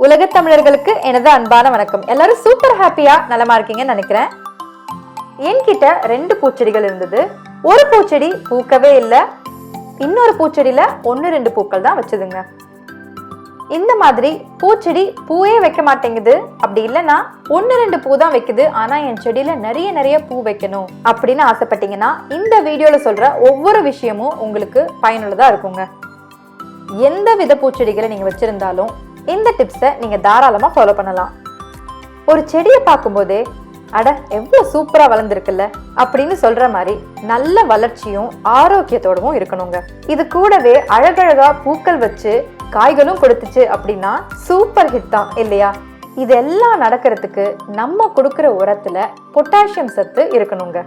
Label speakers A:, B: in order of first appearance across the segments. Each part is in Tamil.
A: உலக தமிழர்களுக்கு எனது அன்பான வணக்கம். எல்லாரும் சூப்பர் ஹாப்பியா நலமா இருக்கீங்கன்னு நினைக்கிறேன். என்கிட்ட 2 பூச்செடிகள் இருந்தது. ஒரு பூச்செடி பூக்கவே இல்லை, இன்னொரு பூச்செடியில 1-2 பூக்கள் தான் வச்சதுங்க. இந்த மாதிரி பூச்செடி பூவே வைக்க மாட்டேங்குது, அப்படி இல்லைன்னா 1-2 பூ தான் வைக்குது, ஆனா என் செடியில நிறைய பூ வைக்கணும் அப்படின்னு ஆசைப்பட்டீங்கன்னா இந்த வீடியோல சொல்ற ஒவ்வொரு விஷயமும் உங்களுக்கு பயனுள்ளதா இருக்குங்க. எந்த வித பூச்செடிகளை நீங்க வச்சிருந்தாலும் இந்த டிப்ஸை நீங்க தாராளமா ஃபாலோ பண்ணலாம். ஒரு செடியை பார்க்கும்போதே அட எவ்வளவு சூப்பரா வளர்ந்துருக்குல்ல அப்படின்னு சொல்ற மாதிரி நல்ல வளர்ச்சியும் ஆரோக்கியத்தோடவும் இருக்கணுங்க. இது கூடவே அழகழகா பூக்கள் வச்சு காய்களும் கொடுத்துச்சு அப்படின்னா சூப்பர் ஹிட் தான் இல்லையா? இதெல்லாம் நடக்கிறதுக்கு நம்ம கொடுக்கிற உரத்துல பொட்டாசியம் சத்து இருக்கணுங்க.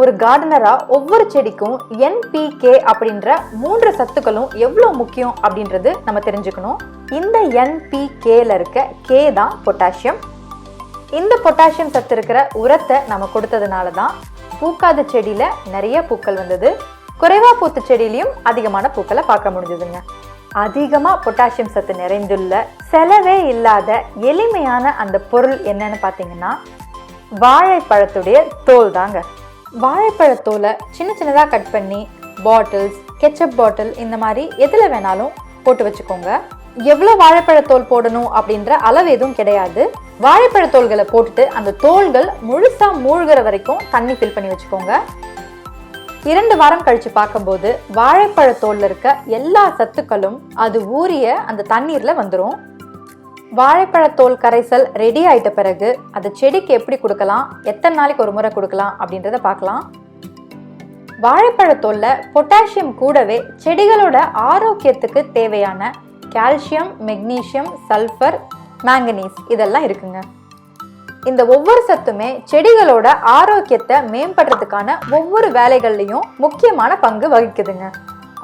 A: ஒரு கார்டனரா ஒவ்வொரு செடிக்கும் NPK அப்படின்ற 3 சத்துக்களும் எவ்வளவு முக்கியம் அப்படின்றது நம்ம தெரிஞ்சுக்கணும். இந்த NPKல இருக்க K தான் பொட்டாசியம். இந்த பொட்டாசியம் சத்து இருக்கிற உரத்தை நம்ம கொடுத்ததுனால தான் பூக்காத செடியில நிறைய பூக்கள் வந்தது, குறைவா பூத்த செடியிலையும் அதிகமான பூக்களை பார்க்க முடிஞ்சதுங்க. அதிகமா பொட்டாசியம் சத்து நிறைந்துள்ள செலவே இல்லாத எளிமையான அந்த பொருள் என்னன்னு பார்த்தீங்கன்னா வாழைப்பழத்துடைய தோல் தாங்க. வாழைப்பழத்தோலை சின்னதா கட் பண்ணி பாட்டில்ஸ், கெச்சப் பாட்டில் இந்த மாதிரி எதுல வேணாலும் போட்டு வச்சுக்கோங்க. எவ்வளவு வாழைப்பழத்தோல் போடணும் அப்படின்ற அளவு எதுவும் கிடையாது. வாழைப்பழத்தோல்களை போட்டுட்டு அந்த தோல்கள் முழுசா மூழ்கிற வரைக்கும் தண்ணி ஃபில் பண்ணி வச்சுக்கோங்க. 2 வாரம் கழிச்சு பார்க்கும்போது வாழைப்பழத்தோல்ல இருக்க எல்லா சத்துக்களும் அது ஊறிய அந்த தண்ணீர்ல வந்துடும். வாழைப்பழத்தோல் கரைசல் ரெடி ஆயிட்ட பிறகு அது செடிக்கு எப்படி கொடுக்கலாம், எத்தனை நாளைக்கு ஒரு முறை கொடுக்கலாம் அப்படின்றத பார்க்கலாம். வாழைப்பழத்தோல்ல பொட்டாசியம் கூடவே செடிகளோட ஆரோக்கியத்துக்கு தேவையான கால்சியம், மெக்னீசியம், சல்ஃபர், மேங்கனீஸ் இதெல்லாம் இருக்குங்க. இந்த ஒவ்வொரு சத்துமே செடிகளோட ஆரோக்கியத்தை மேம்படுறதுக்கான ஒவ்வொரு வேலைகள்லையும் முக்கியமான பங்கு வகிக்குதுங்க.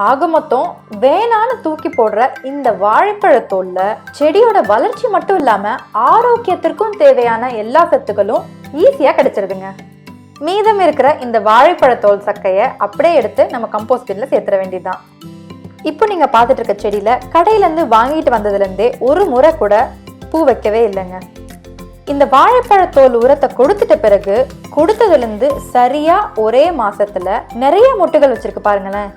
A: ஆக மொத்தம் வேணான்னு தூக்கி போடுற இந்த வாழைப்பழத்தோல்ல செடியோட வளர்ச்சி மட்டும் இல்லாம ஆரோக்கியத்திற்கும் தேவையான எல்லா சத்துக்களும் ஈஸியா கிடைச்சிருதுங்க. மீதம் இருக்கிற இந்த வாழைப்பழத்தோல் சக்கையை அப்படியே எடுத்து நம்ம கம்போஸ்ட் பின்ல சேர்த்துட வேண்டியதுதான். இப்போ நீங்க பார்த்துட்டு இருக்க செடியில கடையில இருந்து வாங்கிட்டு வந்ததுல இருந்தே ஒரு முறை கூட பூ வைக்கவே இல்லைங்க. இந்த வாழைப்பழத்தோல் உரத்தை கொடுத்துட்ட பிறகு கொடுத்ததுல இருந்து சரியா ஒரே மாசத்துல நிறைய மொட்டுகள் வச்சிருக்கு பாருங்களேன்.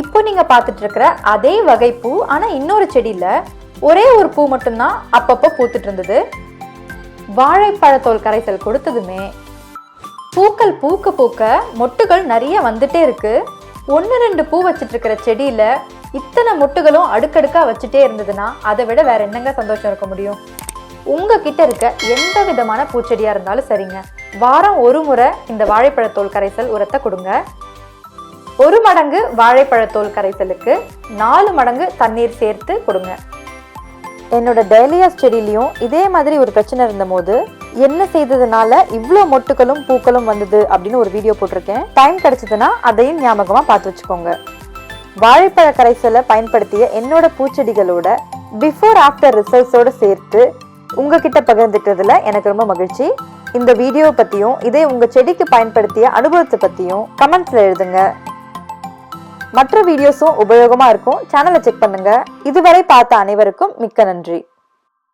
A: இப்போ நீங்க பார்த்துட்டு இருக்கிற அதே வகை பூ, ஆனா இன்னொரு செடியில ஒரே ஒரு பூ மட்டும்தான் அப்பப்போ பூத்துட்டு இருந்தது. வாழைப்பழத்தோல் கரைசல் கொடுத்ததுமே பூக்கள் பூக்க பூக்க மொட்டுகள் நிறைய வந்துட்டே இருக்கு. 1-2 பூ வச்சிட்டு இருக்கிற செடியில இத்தனை மொட்டுகளும் அடுக்கடுக்கா வச்சுட்டே இருந்ததுன்னா அதை விட வேற என்னங்க சந்தோஷம் இருக்க முடியும்? உங்ககிட்ட இருக்க எந்த விதமான பூச்செடியா இருந்தாலும் சரிங்க, வாரம் ஒரு முறை இந்த வாழைப்பழத்தோல் கரைசல் உரத்தை கொடுங்க. 1 மடங்கு வாழைப்பழத்தோல் கரைசலுக்கு 4 மடங்கு தண்ணீர் சேர்த்து கொடுங்க. என்னோட டேலியாஸ் செடியிலையும் இதே மாதிரி ஒரு பிரச்சனை இருந்த போது என்ன செய்ததுனால இவ்வளோ மொட்டுகளும் பூக்களும் வந்தது அப்படின்னு ஒரு வீடியோ போட்டிருக்கேன். டைம் கிடைச்சதுன்னா அதையும் ஞாபகமா பார்த்து வச்சுக்கோங்க. வாழைப்பழ கரைசலை பயன்படுத்திய என்னோட பூச்செடிகளோட பிஃபோர் ஆஃப்டர் ரிசல்ட்ஸோட சேர்த்து உங்ககிட்ட பகிர்ந்துக்கிறதுல எனக்கு ரொம்ப மகிழ்ச்சி. இந்த வீடியோ பத்தியும் இதே உங்க செடிக்கு பயன்படுத்திய அனுபவத்தை பத்தியும் கமெண்ட்ஸ்ல எழுதுங்க. மற்ற வீடியோஸும் உபயோகமா இருக்கும். சேனலை செக் பண்ணுங்க. இதுவரை பார்த்த அனைவருக்கும் மிக்க நன்றி.